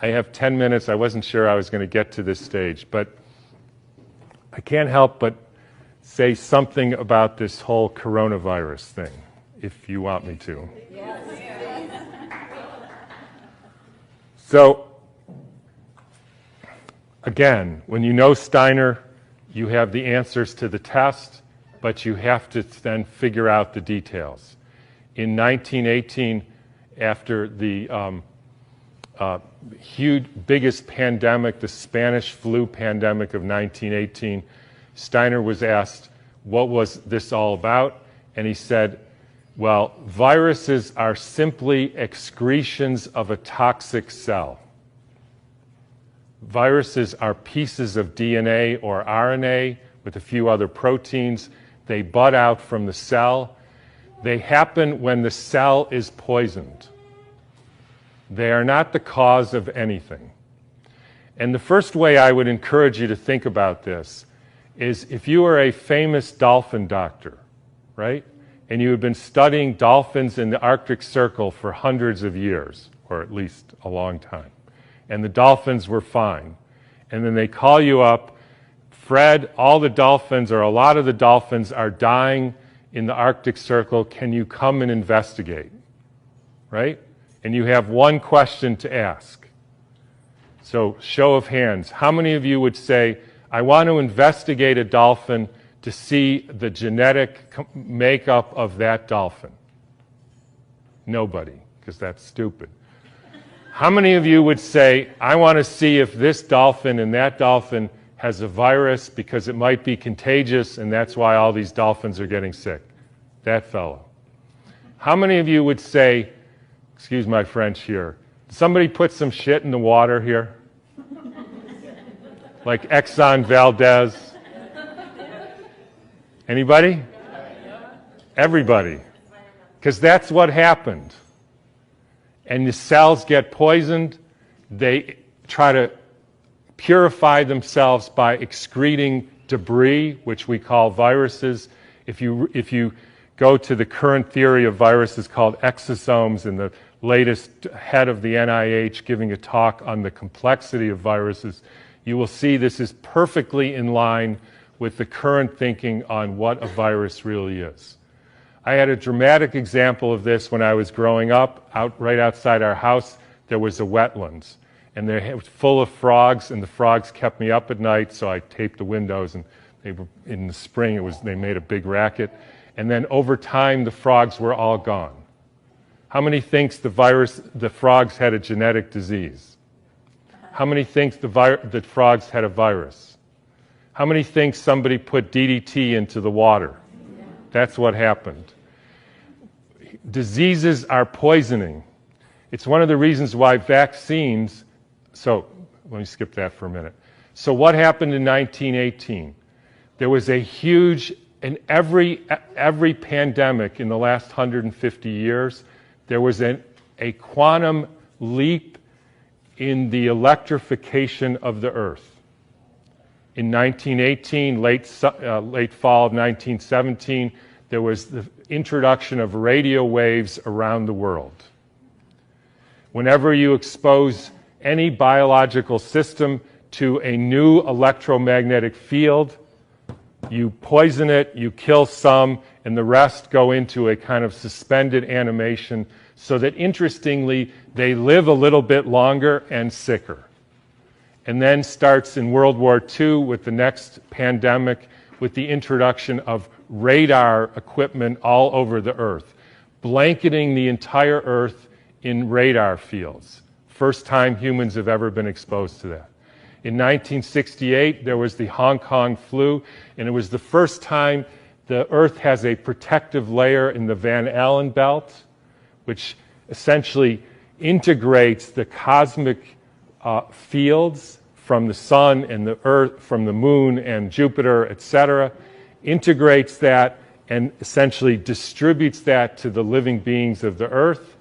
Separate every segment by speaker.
Speaker 1: I have 10 minutes. I wasn't sure I was going to get to this stage, but I can't help but say something about this whole coronavirus thing, if you want me to. Yes. So, again, when you know Steiner, you have the answers to the test, but you have to then figure out the details. In 1918, after the biggest pandemic, the Spanish flu pandemic of 1918, Steiner was asked, what was this all about? And he said, well, viruses are simply excretions of a toxic cell. Viruses are pieces of DNA or RNA with a few other proteins. They bud out from the cell. They happen when the cell is poisoned. They are not the cause of anything. And the first way I would encourage you to think about this is if you are a famous dolphin doctor, right? And you have been studying dolphins in the Arctic Circle for hundreds of years, or at least a long time, and the dolphins were fine. And then they call you up, Fred, all the dolphins, or a lot of the dolphins, are dying in the Arctic Circle. Can you come and investigate? Right? And you have one question to ask. So, show of hands. How many of you would say, I want to investigate a dolphin to see the genetic makeup of that dolphin? Nobody, because that's stupid. How many of you would say, I want to see if this dolphin and that dolphin has a virus because it might be contagious and that's why all these dolphins are getting sick? That fellow. How many of you would say, excuse my French here, somebody put some shit in the water here? Like Exxon Valdez? Anybody? Everybody. Because that's what happened. And the cells get poisoned. They try to purify themselves by excreting debris, which we call viruses. If you go to the current theory of viruses called exosomes, and the latest head of the NIH giving a talk on the complexity of viruses, you will see this is perfectly in line with the current thinking on what a virus really is. I had a dramatic example of this when I was growing up. Right outside our house, there was a wetlands, and it was full of frogs, and the frogs kept me up at night, so I taped the windows, and in the spring they made a big racket. And then over time, the frogs were all gone. How many thinks the frogs had a genetic disease? How many thinks the frogs had a virus? How many think somebody put DDT into the water? That's what happened. Diseases are poisoning. It's one of the reasons why vaccines, so let me skip that for a minute. So what happened in 1918? There was a huge, in every pandemic in the last 150 years, there was a quantum leap in the electrification of the Earth. In 1918, late fall of 1917, there was the introduction of radio waves around the world. Whenever you expose any biological system to a new electromagnetic field, you poison it, you kill some, and the rest go into a kind of suspended animation so that, interestingly, they live a little bit longer and sicker. And then starts in World War II with the next pandemic with the introduction of radar equipment all over the Earth, blanketing the entire Earth in radar fields. First time humans have ever been exposed to that. In 1968, there was the Hong Kong flu, and it was the first time the Earth has a protective layer in the Van Allen belt, which essentially integrates the cosmic fields from the sun and the Earth, from the moon and Jupiter, etc., integrates that and essentially distributes that to the living beings of the Earth.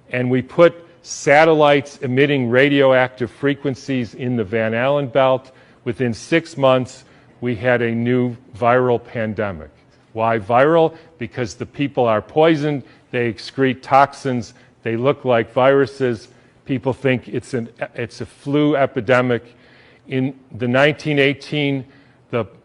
Speaker 1: And we put satellites emitting radioactive frequencies in the Van Allen belt. Within 6 months, we had a new viral pandemic. Why viral? Because the people are poisoned, they excrete toxins, they look like viruses, People think it's a flu epidemic. In the 1918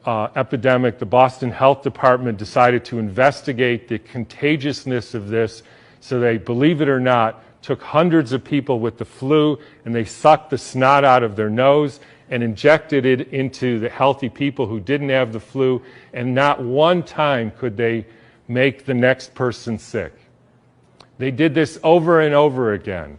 Speaker 1: epidemic, the Boston Health Department decided to investigate the contagiousness of this. So they, believe it or not, took hundreds of people with the flu and they sucked the snot out of their nose and injected it into the healthy people who didn't have the flu, and not one time could they make the next person sick. They did this over and over again,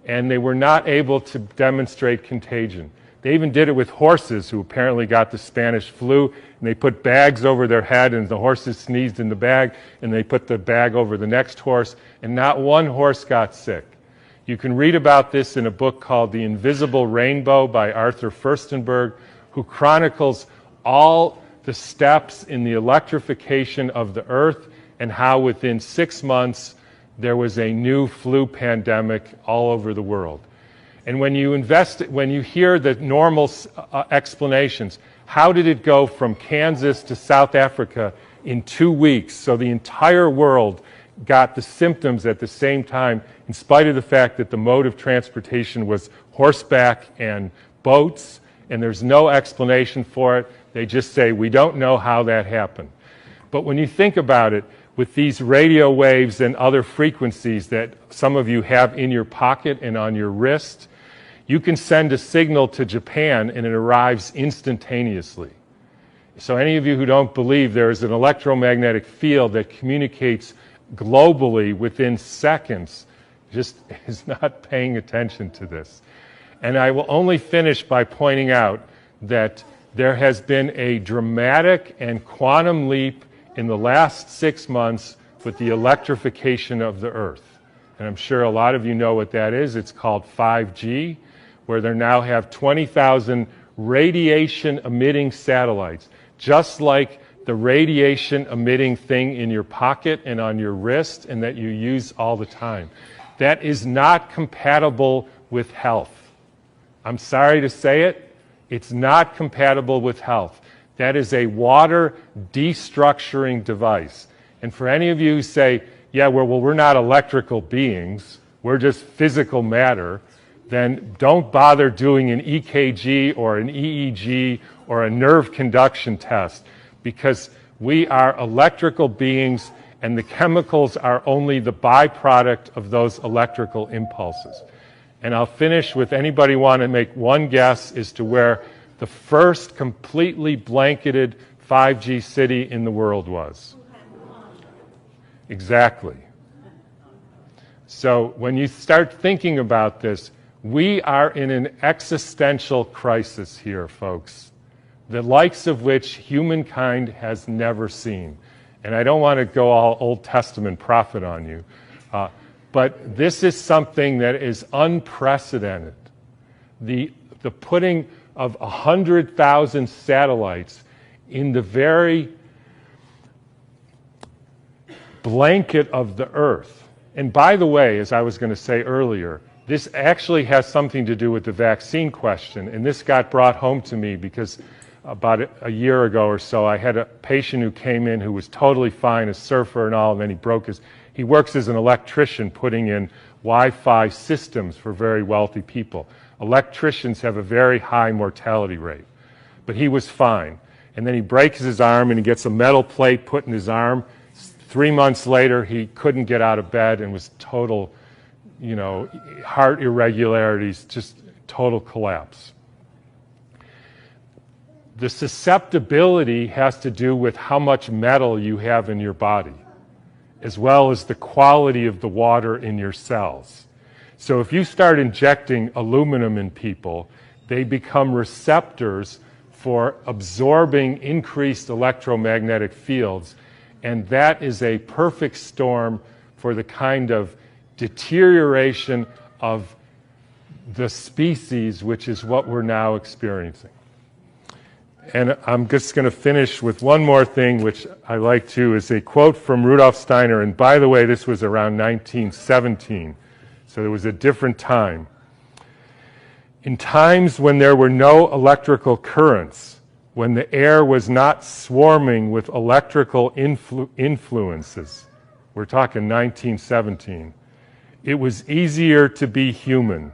Speaker 1: and they were not able to demonstrate contagion. They even did it with horses who apparently got the Spanish flu, and they put bags over their head, and the horses sneezed in the bag, and they put the bag over the next horse, and not one horse got sick. You can read about this in a book called The Invisible Rainbow by Arthur Furstenberg, who chronicles all the steps in the electrification of the earth and how within 6 months there was a new flu pandemic all over the world. And when you hear the normal explanations, how did it go from Kansas to South Africa in 2 weeks? So the entire world got the symptoms at the same time, in spite of the fact that the mode of transportation was horseback and boats, and there's no explanation for it. They just say, we don't know how that happened. But when you think about it, with these radio waves and other frequencies that some of you have in your pocket and on your wrist, you can send a signal to Japan and it arrives instantaneously. So any of you who don't believe there is an electromagnetic field that communicates globally within seconds just is not paying attention to this. And I will only finish by pointing out that there has been a dramatic and quantum leap in the last 6 months with the electrification of the Earth. And I'm sure a lot of you know what that is. It's called 5G, where they now have 20,000 radiation-emitting satellites, just like the radiation-emitting thing in your pocket and on your wrist and that you use all the time. That is not compatible with health. I'm sorry to say it, it's not compatible with health. That is a water destructuring device. And for any of you who say, yeah, well, we're not electrical beings, we're just physical matter, then don't bother doing an EKG or an EEG or a nerve conduction test, because we are electrical beings and the chemicals are only the byproduct of those electrical impulses. And I'll finish with, anybody want to make one guess as to where the first completely blanketed 5G city in the world was? Exactly. So when you start thinking about this, we are in an existential crisis here, folks, the likes of which humankind has never seen. And I don't want to go all Old Testament prophet on you, but this is something that is unprecedented. The putting of 100,000 satellites in the very blanket of the Earth. And by the way, as I was going to say earlier, this actually has something to do with the vaccine question, and this got brought home to me because about a year ago or so, I had a patient who came in who was totally fine, a surfer and all, and then he works as an electrician putting in Wi-Fi systems for very wealthy people. Electricians have a very high mortality rate, but he was fine. And then he breaks his arm and he gets a metal plate put in his arm. 3 months later, he couldn't get out of bed and was total, heart irregularities, just total collapse. The susceptibility has to do with how much metal you have in your body, as well as the quality of the water in your cells. So if you start injecting aluminum in people, they become receptors for absorbing increased electromagnetic fields, and that is a perfect storm for the kind of deterioration of the species, which is what we're now experiencing. And I'm just going to finish with one more thing, which I like to, is a quote from Rudolf Steiner. And by the way, this was around 1917, so there was a different time. In times when there were no electrical currents, when the air was not swarming with electrical influences, we're talking 1917, it was easier to be human.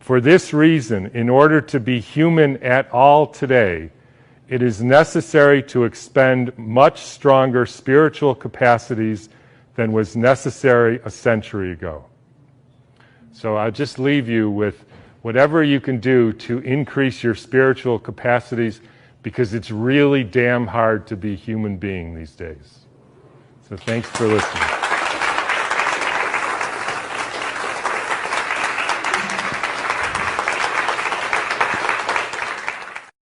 Speaker 1: For this reason, in order to be human at all today, it is necessary to expend much stronger spiritual capacities than was necessary a century ago. So I'll just leave you with whatever you can do to increase your spiritual capacities, because it's really damn hard to be a human being these days. So thanks for listening.